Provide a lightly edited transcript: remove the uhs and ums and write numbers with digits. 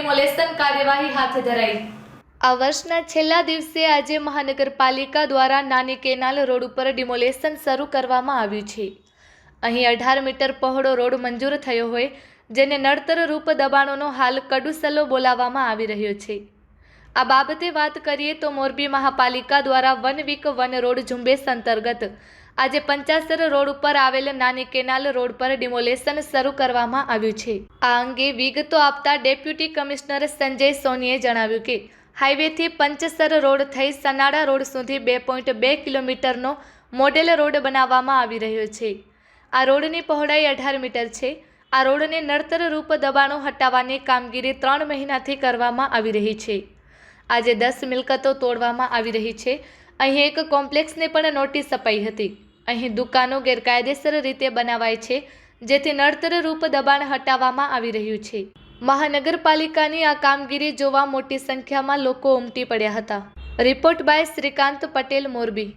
Demolition કાર્યવાહી હાથ ધરાઈ। આ વર્ષના છેલ્લા દિવસે આજે મહાનગરપાલિકા દ્વારા નાની કેનાલ રોડ ઉપર ડિમોલેશન શરૂ કરવામાં આવ્યું છે। અહીં 18 મીટર પહોળો રોડ મંજૂર થયો હોય જેને નડતર રૂપ દબાણોનો હાલ કડુસલો બોલાવવામાં આવી રહ્યો છે। આ બાબતે વાત કરીએ તો મોરબી મહાપાલિકા દ્વારા વન વીક વન રોડ ઝુંબેશ અંતર્ગત આજે પંચાસર રોડ ઉપર આવેલ નાની કેનાલ રોડ પર ડિમોલેશન શરૂ કરવામાં આવ્યું છે। આ અંગે વિગતો આપતા ડેપ્યુટી કમિશનર સંજય સોનીએ જણાવ્યું કે હાઈવેથી પંચસર રોડ થઈ સનાડા રોડ સુધી 2.2 કિલોમીટરનો મોડેલ રોડ બનાવવામાં આવી રહ્યો છે। આ રોડની પહોળાઈ 18 મીટર છે। આ રોડને નડતર રૂપ દબાણો હટાવવાની કામગીરી 3 મહિનાથી કરવામાં આવી રહી છે। આજે 10 મિલકતો તોડવામાં આવી રહી છે। અહીં એક કોમ્પ્લેક્સને પણ નોટિસ અપાઈ હતી। અહીં દુકાનો ગેરકાયદેસર રીતે બનાવાય છે જેથી નડતર રૂપ દબાણ હટાવવામાં આવી રહ્યું છે। મહાનગરપાલિકાની આ કામગીરી જોવા મોટી સંખ્યામાં લોકો ઉમટી પડ્યા હતા। Report by Shrikant Patel, Morbi.